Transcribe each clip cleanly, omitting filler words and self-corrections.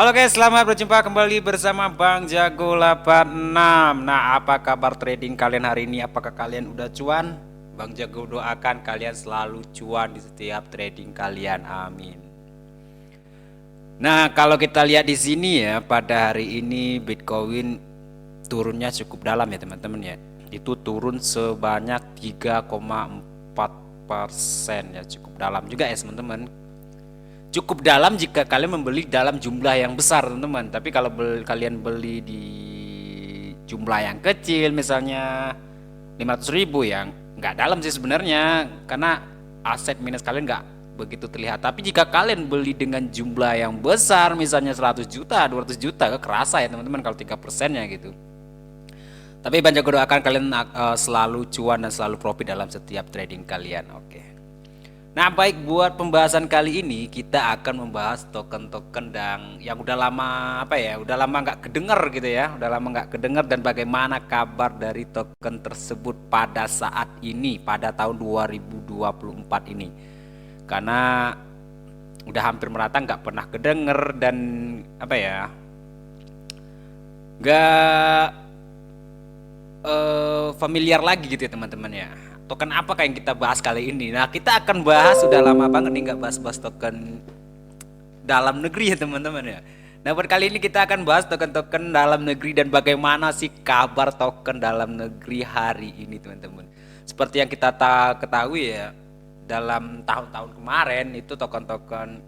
Halo guys, selamat berjumpa kembali bersama Bang Jago 86. Nah, apa kabar trading kalian hari ini? Apakah kalian udah cuan? Bang Jago doakan kalian selalu cuan di setiap trading kalian. Amin. Nah, kalau kita lihat di sini ya, pada hari ini Bitcoin turunnya cukup dalam ya teman-teman ya. Itu turun sebanyak 3,4% ya, cukup dalam juga ya teman-teman. Cukup dalam jika kalian membeli dalam jumlah yang besar teman-teman, tapi kalau kalian beli di jumlah yang kecil misalnya 500.000 yang nggak dalam sih sebenarnya, karena aset minus kalian nggak begitu terlihat. Tapi jika kalian beli dengan jumlah yang besar misalnya 100 juta 200 juta, kerasa ya teman-teman kalau 3%-nya gitu. Tapi banyak doakan kalian selalu cuan dan selalu profit dalam setiap trading kalian. Oke. Nah, baik, buat pembahasan kali ini kita akan membahas token-token yang udah lama udah lama nggak kedenger gitu ya, udah lama nggak kedenger, dan bagaimana kabar dari token tersebut pada saat ini, pada tahun 2024 ini. Karena udah hampir merata nggak pernah kedenger dan nggak familiar lagi gitu ya teman-teman ya. Token apa yang kita bahas kali ini? Nah, kita akan bahas, sudah lama banget nih nggak bahas-bahas token dalam negeri ya teman-teman ya. Nah, buat kali ini kita akan bahas token-token dalam negeri dan bagaimana sih kabar token dalam negeri hari ini teman-teman. Seperti yang kita ketahui ya, dalam tahun-tahun kemarin itu token-token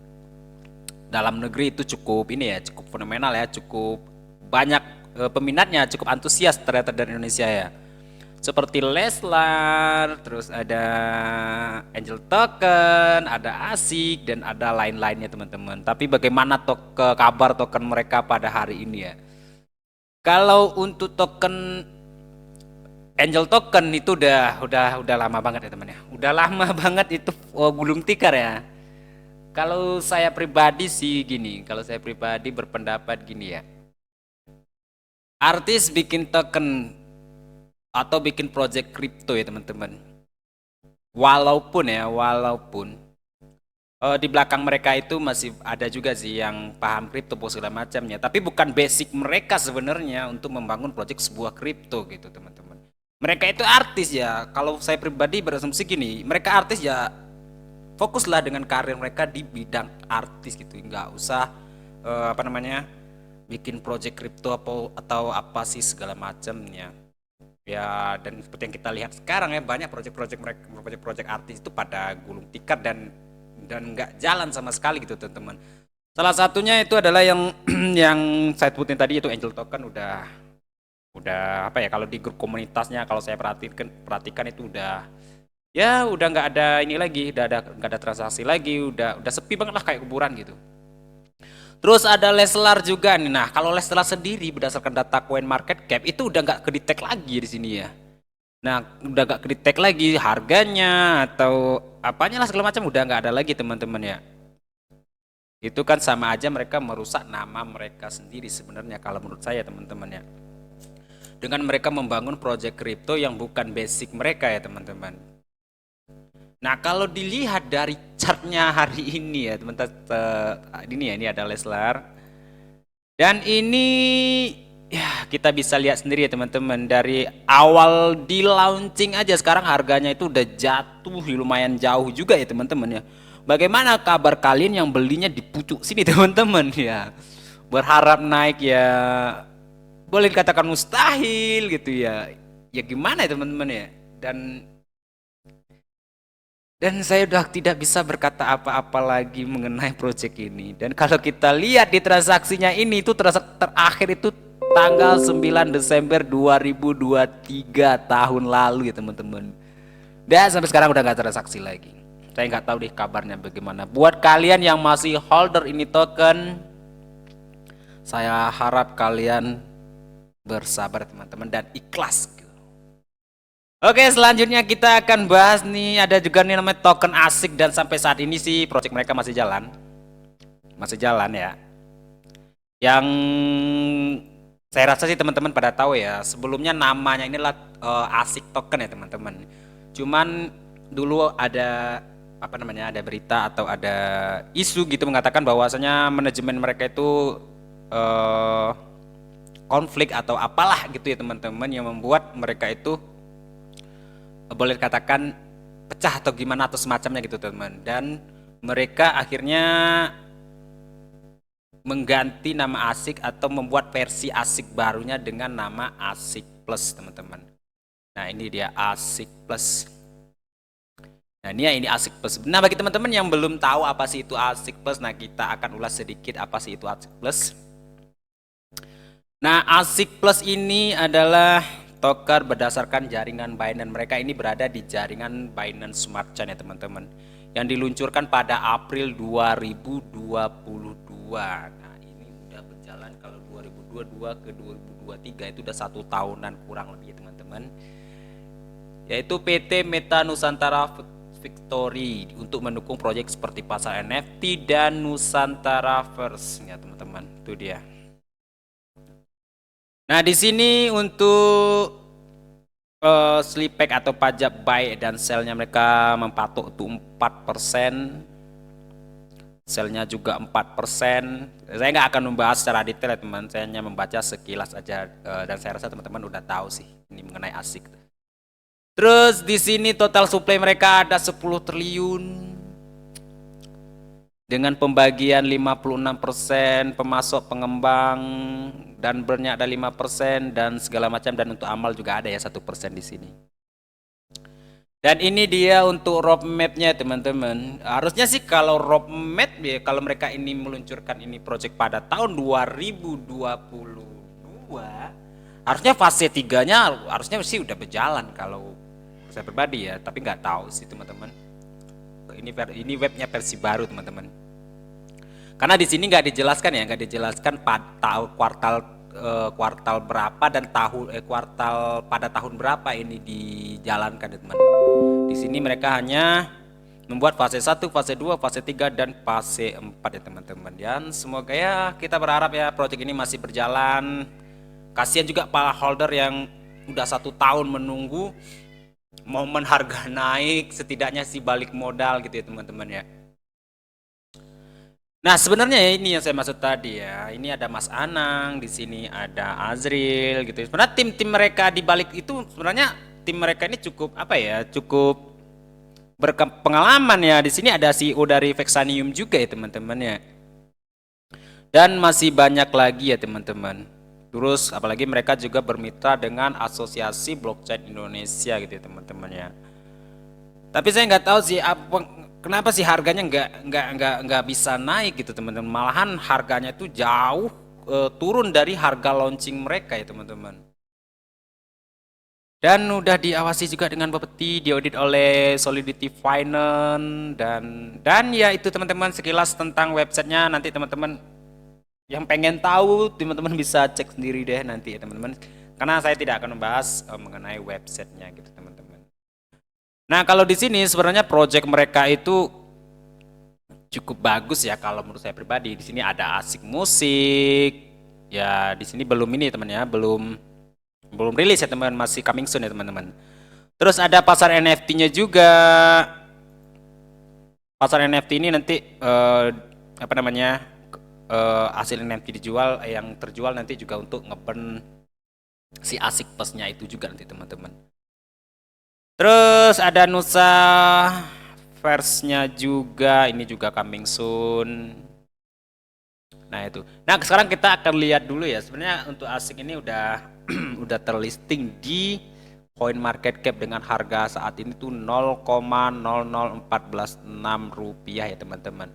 dalam negeri itu cukup cukup fenomenal ya, cukup banyak peminatnya, cukup antusias ternyata dari Indonesia ya. Seperti Leslar, terus ada Angel Token, ada ASIC, dan ada lain-lainnya teman-teman. Tapi bagaimana kabar token mereka pada hari ini ya? Kalau untuk token Angel Token itu udah lama banget ya teman ya. Udah lama banget itu gulung tikar ya. Kalau saya pribadi sih gini, kalau saya pribadi berpendapat gini ya. Artis bikin token atau bikin project crypto ya teman-teman. Walaupun di belakang mereka itu masih ada juga sih yang paham kripto segala macamnya, tapi bukan basic mereka sebenarnya untuk membangun project sebuah kripto gitu teman-teman. Mereka itu artis ya. Kalau saya pribadi berasumsi gini, mereka artis ya, fokuslah dengan karir mereka di bidang artis gitu, nggak usah bikin project kripto atau apa sih segala macamnya ya. Dan seperti yang kita lihat sekarang ya, banyak project artis itu pada gulung tikar dan nggak jalan sama sekali gitu teman-teman. Salah satunya itu adalah yang yang saya sebutin tadi, itu Angel Token. Udah kalau di grup komunitasnya, kalau saya perhatikan itu udah nggak ada ini lagi, nggak ada transaksi lagi, udah sepi banget lah, kayak kuburan gitu. Terus ada Leslar juga nih. Nah, kalau Leslar sendiri berdasarkan data Coin Market Cap itu udah nggak kedetek lagi di sini ya. Nah, udah nggak kedetek lagi harganya atau apanya lah segala macam, udah nggak ada lagi teman-teman ya. Itu kan sama aja mereka merusak nama mereka sendiri sebenarnya kalau menurut saya teman-teman ya. Dengan mereka membangun project crypto yang bukan basic mereka ya teman-teman. Nah, kalau dilihat dari chartnya hari ini ya teman-teman, ini ada Leslar. Dan ini ya kita bisa lihat sendiri ya teman-teman, dari awal di launching aja sekarang harganya itu udah jatuh lumayan jauh juga ya teman-teman ya. Bagaimana kabar kalian yang belinya di pucuk sini teman-teman ya? Berharap naik ya, boleh dikatakan mustahil gitu ya. Ya gimana ya teman-teman ya? Dan saya udah tidak bisa berkata apa-apa lagi mengenai project ini. Dan kalau kita lihat di transaksinya ini, itu terakhir itu tanggal 9 Desember 2023 tahun lalu ya teman-teman. Dan sampai sekarang udah nggak transaksi lagi. Saya nggak tahu deh kabarnya bagaimana. Buat kalian yang masih holder ini token, saya harap kalian bersabar teman-teman dan ikhlas. Oke, selanjutnya kita akan bahas nih, ada juga nih namanya token ASIC, dan sampai saat ini sih project mereka masih jalan ya. Yang saya rasa sih teman-teman pada tahu ya, sebelumnya namanya inilah ASIC token ya teman-teman. Cuman dulu ada ada berita atau ada isu gitu mengatakan bahwasanya manajemen mereka itu eh, konflik atau apalah gitu ya teman-teman, yang membuat mereka itu boleh katakan pecah atau gimana atau semacamnya gitu teman. Dan mereka akhirnya mengganti nama ASIC atau membuat versi ASIC barunya dengan nama ASIC Plus teman-teman. Nah ini dia ASIC Plus. Nah ini ASIC Plus. Nah bagi teman-teman yang belum tahu apa sih itu ASIC Plus, nah kita akan ulas sedikit apa sih itu ASIC Plus. Nah ASIC Plus ini adalah token berdasarkan jaringan Binance. Mereka ini berada di jaringan Binance Smart Chain ya teman-teman, yang diluncurkan pada April 2022. Nah ini udah berjalan, kalau 2022 ke 2023 itu udah 1 tahunan kurang lebih ya teman-teman, yaitu PT Meta Nusantara Victory untuk mendukung proyek seperti pasar NFT dan Nusantaraverse ya teman-teman. Itu dia. Nah di sini untuk Slipback atau pajak buy dan sell-nya mereka mempatok itu 4%, sell-nya juga 4%. Saya nggak akan membahas secara detail ya teman, saya hanya membaca sekilas aja, dan saya rasa teman-teman udah tahu sih ini mengenai ASIC. Terus di sini total supply mereka ada 10 triliun dengan pembagian 56% pemasok, pengembang, dan burn-nya ada 5% dan segala macam, dan untuk amal juga ada ya 1% di sini. Dan ini dia untuk roadmap-nya teman-teman. Harusnya sih kalau roadmap ya, kalau mereka ini meluncurkan ini project pada tahun 2022, harusnya fase 3-nya harusnya sih udah berjalan kalau saya pribadi ya, tapi nggak tahu sih teman-teman. Ini webnya versi baru teman-teman. Karena di sini nggak dijelaskan ya, nggak dijelaskan pada kuartal berapa dan kuartal pada tahun berapa ini dijalankan teman. Di sini mereka hanya membuat fase 1, fase 2, fase 3 dan fase 4 ya teman-teman. Dan semoga ya kita berharap ya proyek ini masih berjalan. Kasihan juga para holder yang udah 1 tahun menunggu momen harga naik, setidaknya sih balik modal gitu ya teman-teman ya. Nah sebenarnya ini yang saya maksud tadi ya, ini ada Mas Anang, di sini ada Azril gitu. Sebenarnya tim-tim mereka di balik itu, sebenarnya tim mereka ini cukup apa ya, cukup berpengalaman ya. Di sini ada CEO dari Vexanium juga ya teman-teman ya. Dan masih banyak lagi ya teman-teman. Terus apalagi mereka juga bermitra dengan Asosiasi Blockchain Indonesia gitu ya teman-teman ya. Tapi saya nggak tahu sih kenapa sih harganya nggak bisa naik gitu teman-teman. Malahan harganya itu jauh turun dari harga launching mereka ya teman-teman. Dan udah diawasi juga dengan Bapeti, diaudit oleh Solidity Finance, dan ya itu teman-teman sekilas tentang websitenya. Nanti teman-teman yang pengen tahu teman-teman bisa cek sendiri deh nanti ya teman-teman, karena saya tidak akan membahas mengenai websitenya gitu teman-teman. Nah kalau di sini sebenarnya project mereka itu cukup bagus ya kalau menurut saya pribadi. Di sini ada ASIC musik ya, di sini belum ini teman ya, belum rilis ya teman, masih coming soon ya teman-teman. Terus ada pasar NFT-nya juga. Pasar NFT ini nanti apa namanya, hasil NFT dijual, yang terjual nanti juga untuk ngeburn si ASIC Plus-nya itu juga nanti teman-teman. Terus ada Nusa Verse-nya juga, ini juga coming soon. Nah itu. Nah sekarang kita akan lihat dulu ya, sebenarnya untuk ASIC ini udah udah terlisting di CoinMarketCap dengan harga saat ini tuh 0,00146 rupiah ya teman-teman.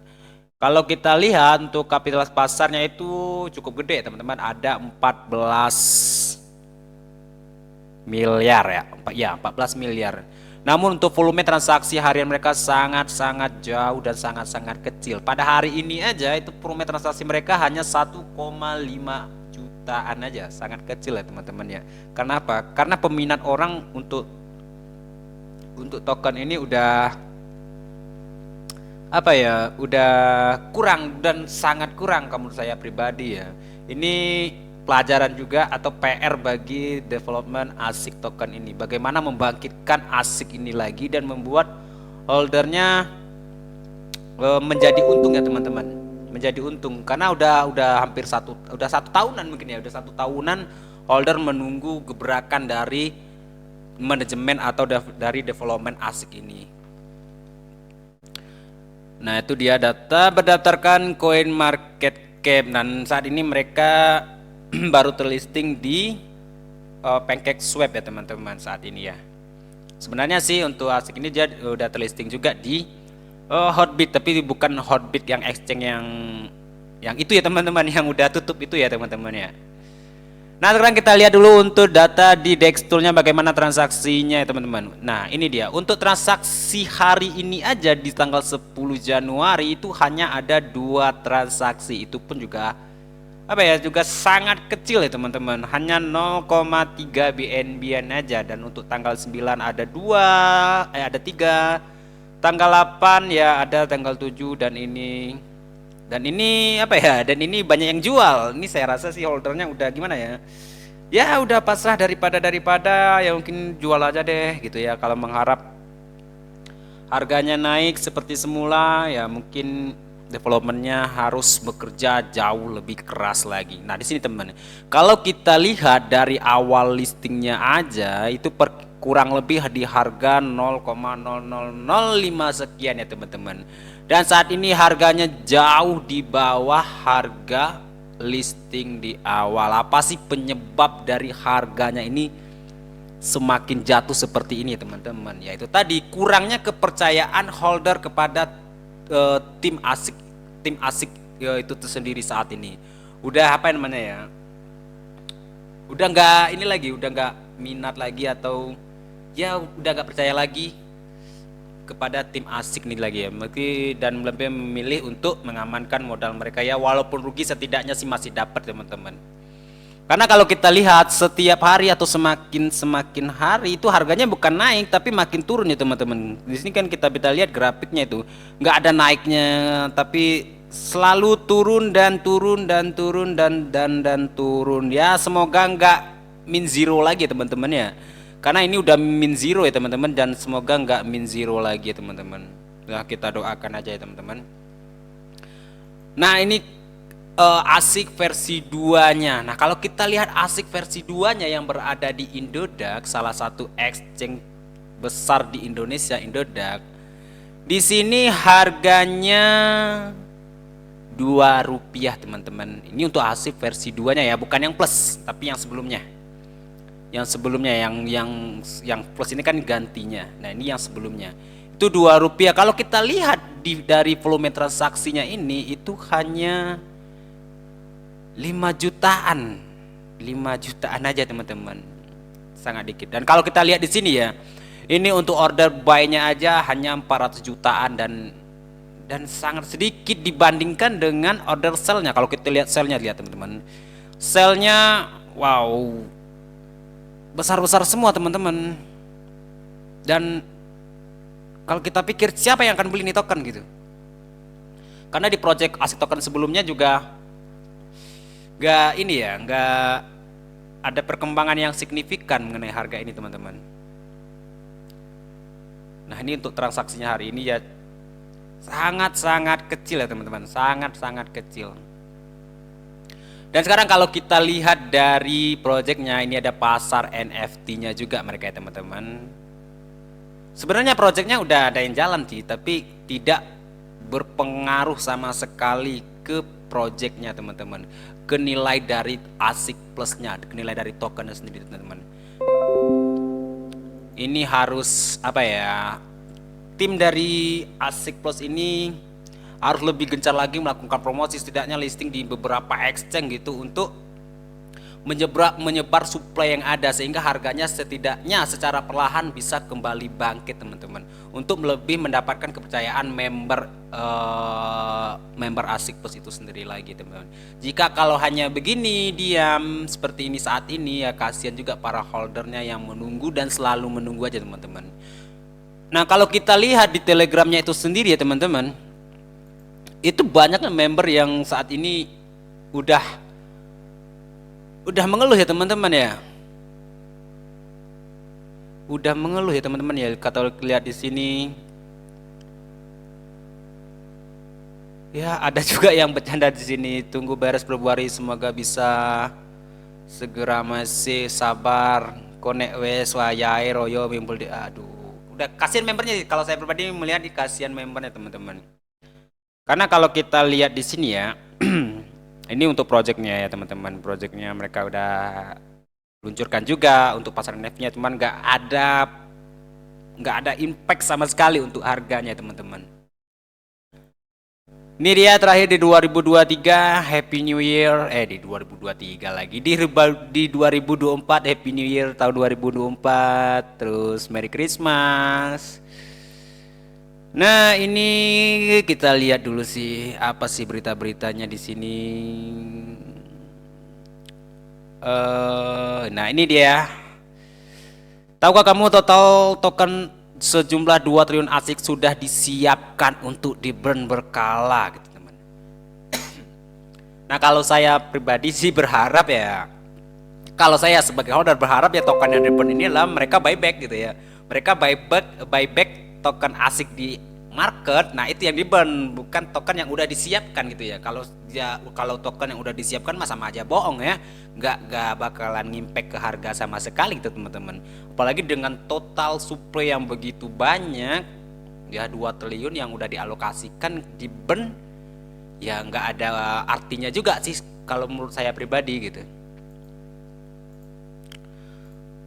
Kalau kita lihat untuk kapitalitas pasarnya itu cukup gede teman-teman, ada 14 miliar ya, 14 miliar. Namun untuk volume transaksi harian mereka sangat-sangat jauh dan sangat-sangat kecil. Pada hari ini aja itu volume transaksi mereka hanya 1,5 jutaan aja, sangat kecil ya teman-teman ya. Karena apa? Karena peminat orang untuk token ini udah apa ya, udah kurang dan sangat kurang kalau menurut saya pribadi ya. Ini pelajaran juga atau PR bagi development ASIC token ini, bagaimana membangkitkan ASIC ini lagi dan membuat holdernya menjadi untung ya teman-teman, menjadi untung karena udah hampir udah 1 tahunan mungkin ya, udah 1 tahunan holder menunggu gebrakan dari manajemen atau dari development ASIC ini. Nah, itu dia data berdasarkan Coin Market Cap, dan saat ini mereka baru terlisting di PancakeSwap ya teman-teman saat ini ya. Sebenarnya sih untuk ASIC ini dia udah terlisting juga di Hotbit, tapi bukan Hotbit yang exchange yang itu ya teman-teman, yang udah tutup itu ya teman-teman ya. Nah, sekarang kita lihat dulu untuk data di Dextoolnya bagaimana transaksinya ya teman-teman. Nah, ini dia untuk transaksi hari ini aja di tanggal 10 Januari itu hanya ada 2 transaksi, itu pun juga apa ya, juga sangat kecil ya teman-teman, hanya 0,3 BNB aja. Dan untuk tanggal 9 ada 3, tanggal 8 ya ada, tanggal 7, dan ini apa ya, dan ini banyak yang jual. Ini saya rasa sih holdernya udah gimana ya, ya udah pasrah daripada ya mungkin jual aja deh gitu ya. Kalau mengharap harganya naik seperti semula ya mungkin developmentnya harus bekerja jauh lebih keras lagi. Nah, di sini teman, kalau kita lihat dari awal listingnya aja itu kurang lebih di harga 0,0005 sekian ya teman-teman. Dan saat ini harganya jauh di bawah harga listing di awal. Apa sih penyebab dari harganya ini semakin jatuh seperti ini ya teman-teman? Yaitu tadi kurangnya kepercayaan holder kepada tim ASIC ya, itu tersendiri saat ini. Udah apa namanya ya? Udah nggak ini lagi, udah nggak minat lagi, atau ya udah nggak percaya lagi kepada tim ASIC nih lagi ya, dan lebih memilih untuk mengamankan modal mereka ya, walaupun rugi setidaknya sih masih dapat teman-teman. Karena kalau kita lihat setiap hari atau semakin hari itu harganya bukan naik tapi makin turun ya teman-teman. Di sini kan kita bisa lihat grafiknya itu nggak ada naiknya, tapi selalu turun dan turun dan turun dan turun ya. Semoga nggak min zero lagi ya teman-teman ya. Karena ini udah min zero ya teman-teman, dan semoga nggak min zero lagi ya teman-teman. Nah, kita doakan aja ya teman-teman. Nah, ini ASIC versi 2-nya. Nah, kalau kita lihat ASIC versi 2-nya yang berada di Indodax, salah satu exchange besar di Indonesia, Indodax. Di sini harganya Rp2 teman-teman. Ini untuk ASIC versi 2-nya ya, bukan yang plus, tapi yang sebelumnya. Yang sebelumnya yang plus ini kan gantinya. Nah, ini yang sebelumnya itu Rp2. Kalau kita lihat dari volume transaksinya ini itu hanya 5 jutaan aja teman-teman, sangat dikit. Dan kalau kita lihat di sini ya, ini untuk order buy-nya aja hanya 400 jutaan dan sangat sedikit dibandingkan dengan order sell-nya. Kalau kita lihat sell-nya, lihat teman-teman, sell-nya wow, besar-besar semua teman-teman. Dan kalau kita pikir siapa yang akan beli ini token gitu, karena di project ASIC token sebelumnya juga nggak ada perkembangan yang signifikan mengenai harga ini teman-teman. Nah, ini untuk transaksinya hari ini ya sangat-sangat kecil ya teman-teman, sangat-sangat kecil. Dan sekarang kalau kita lihat dari projectnya, ini ada pasar NFT-nya juga mereka ya teman-teman. Sebenarnya projectnya udah ada yang jalan sih, tapi tidak berpengaruh sama sekali ke projectnya teman-teman, ke nilai dari ASIC plusnya, ke nilai dari tokennya sendiri teman-teman. Ini harus apa ya, tim dari ASIC plus ini harus lebih gencar lagi melakukan promosi, setidaknya listing di beberapa exchange gitu, untuk menyebar supply yang ada, sehingga harganya setidaknya secara perlahan bisa kembali bangkit teman-teman, untuk lebih mendapatkan kepercayaan member ASIC plus itu sendiri lagi teman-teman. Jika kalau hanya begini diam seperti ini saat ini ya, kasihan juga para holdernya yang menunggu dan selalu menunggu aja teman-teman. Nah, kalau kita lihat di Telegramnya itu sendiri ya teman-teman, itu banyak member yang saat ini udah mengeluh ya teman-teman ya. Udah mengeluh ya teman-teman ya. Kalau lihat di sini Ya, ada juga yang bercanda di sini. Tunggu beres Februari, semoga bisa segera, masih sabar. Konek wes wayai royo bimbul di, aduh. Udah kasihan membernya, kalau saya pribadi melihat di kasihan membernya teman-teman. Karena kalau kita lihat di sini ya, ini untuk projectnya ya teman-teman. Projectnya mereka udah luncurkan juga untuk pasar NFT-nya, cuman nggak ada impact sama sekali untuk harganya teman-teman. Ini dia terakhir di 2023, Happy New Year. Di 2023 lagi. Di 2024, Happy New Year tahun 2024. Terus Merry Christmas. Nah, ini kita lihat dulu sih apa sih berita-beritanya di sini. Nah, ini dia. Tahukah kamu total token sejumlah 2 triliun ASIC sudah disiapkan untuk di burn berkala gitu teman. Nah, kalau saya pribadi sih berharap ya, kalau saya sebagai holder berharap ya token yang di burn ini adalah mereka buyback gitu ya. Mereka buyback token ASIC di market. Nah, itu yang di burn, bukan token yang udah disiapkan gitu ya. Kalau token yang udah disiapkan mah sama aja bohong ya, nggak bakalan ngimpact ke harga sama sekali gitu teman-teman. Apalagi dengan total supply yang begitu banyak ya, 2 triliun yang udah dialokasikan di burn, ya nggak ada artinya juga sih kalau menurut saya pribadi gitu.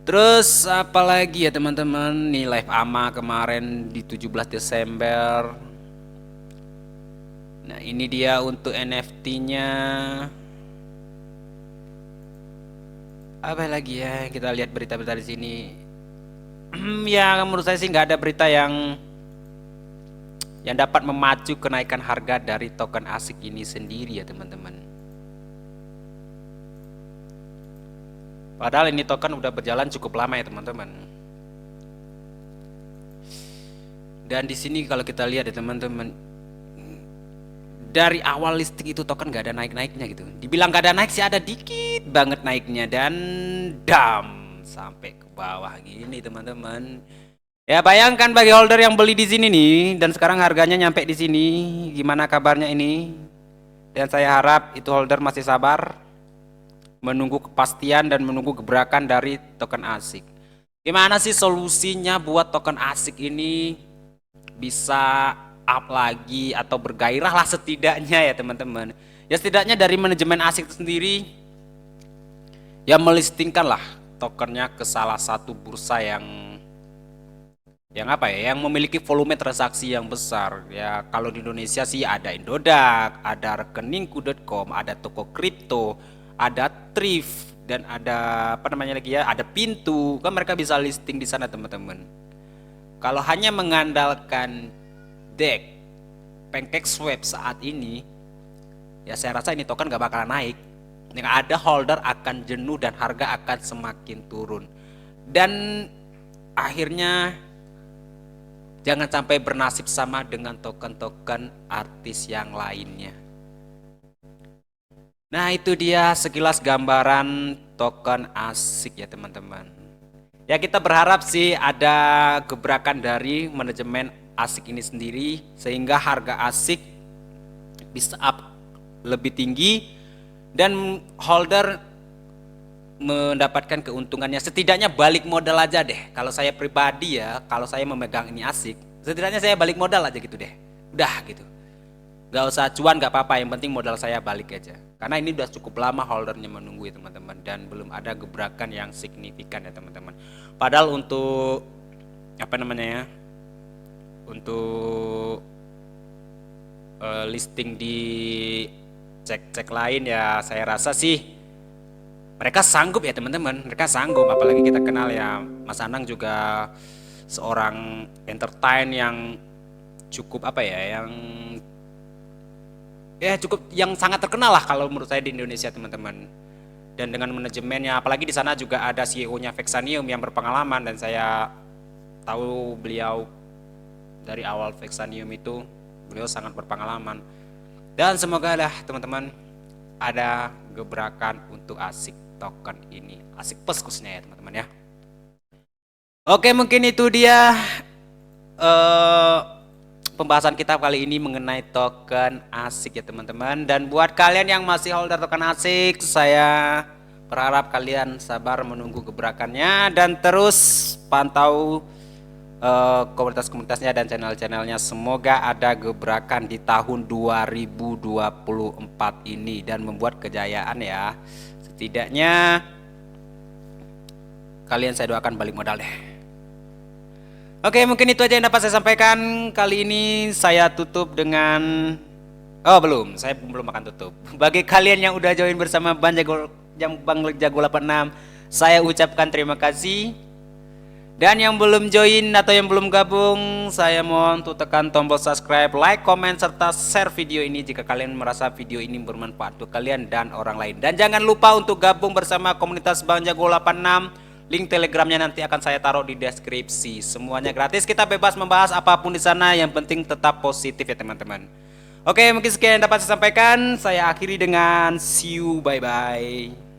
Terus apalagi ya teman-teman, nih live AMA kemarin di 17 Desember. Nah, ini dia untuk NFT-nya. Apa lagi ya? Kita lihat berita-berita di sini. Ya, menurut saya sih nggak ada berita yang dapat memacu kenaikan harga dari token ASIC ini sendiri ya teman-teman. Padahal ini token udah berjalan cukup lama ya teman-teman. Dan di sini kalau kita lihat ya teman-teman, dari awal listing itu token gak ada naik-naiknya gitu. Dibilang gak ada naik sih, ada dikit banget naiknya, dan sampai ke bawah gini teman-teman. Ya bayangkan bagi holder yang beli di sini nih dan sekarang harganya nyampe di sini, gimana kabarnya ini? Dan saya harap itu holder masih sabar menunggu kepastian dan menunggu gebrakan dari token ASIC. Gimana sih solusinya buat token ASIC ini bisa up lagi atau bergairah lah setidaknya ya teman-teman. Ya setidaknya dari manajemen ASIC itu sendiri ya melistingkan lah tokennya ke salah satu bursa yang memiliki volume transaksi yang besar. Ya kalau di Indonesia sih ada Indodax, ada rekeningku.com, ada toko kripto, ada Thrift, dan ada apa namanya lagi ya, ada Pintu. Kan mereka bisa listing di sana teman-teman. Kalau hanya mengandalkan DEX, PancakeSwap saat ini, ya saya rasa ini token gak bakalan naik. Yang ada holder akan jenuh dan harga akan semakin turun. Dan akhirnya jangan sampai bernasib sama dengan token-token artis yang lainnya. Nah, itu dia sekilas gambaran token ASIC ya teman-teman. Ya kita berharap sih ada gebrakan dari manajemen ASIC ini sendiri sehingga harga ASIC bisa up lebih tinggi dan holder mendapatkan keuntungannya. Setidaknya balik modal aja deh. Kalau saya pribadi ya, kalau saya memegang ini ASIC, setidaknya saya balik modal aja gitu deh. Udah gitu. Gak usah cuan gak apa-apa, yang penting modal saya balik aja. Karena ini udah cukup lama holdernya menunggu ya teman-teman, dan belum ada gebrakan yang signifikan ya teman-teman. Padahal untuk apa namanya ya, untuk listing di cek-cek lain ya saya rasa sih mereka sanggup ya teman-teman, mereka sanggup. Apalagi kita kenal ya Mas Anang juga seorang entertain yang cukup apa ya, yang sangat terkenal lah kalau menurut saya di Indonesia teman-teman. Dan dengan manajemennya, apalagi di sana juga ada CEO-nya Vexanium yang berpengalaman, dan saya tahu beliau dari awal Vexanium itu beliau sangat berpengalaman. Dan semoga lah teman-teman ada gebrakan untuk ASIC token ini, ASIC Plus khususnya ya teman-teman ya. Oke, mungkin itu dia pembahasan kita kali ini mengenai token ASIC ya teman-teman. Dan buat kalian yang masih holder token ASIC, saya berharap kalian sabar menunggu gebrakannya dan terus pantau komunitas-komunitasnya dan channel-channelnya. Semoga ada gebrakan di tahun 2024 ini dan membuat kejayaan ya. Setidaknya kalian saya doakan balik modal deh. Oke, mungkin itu aja yang dapat saya sampaikan kali ini. Saya tutup dengan saya belum akan tutup. Bagi kalian yang udah join bersama Bang Jago 86, saya ucapkan terima kasih. Dan yang belum join atau yang belum gabung, saya mohon untuk tekan tombol subscribe, like, comment, serta share video ini jika kalian merasa video ini bermanfaat untuk kalian dan orang lain. Dan jangan lupa untuk gabung bersama komunitas Bang Jago 86. Link telegramnya nanti akan saya taruh di deskripsi. Semuanya gratis, kita bebas membahas apapun di sana, yang penting tetap positif ya teman-teman. Oke, mungkin sekian yang dapat saya sampaikan. Saya akhiri dengan see you, bye-bye.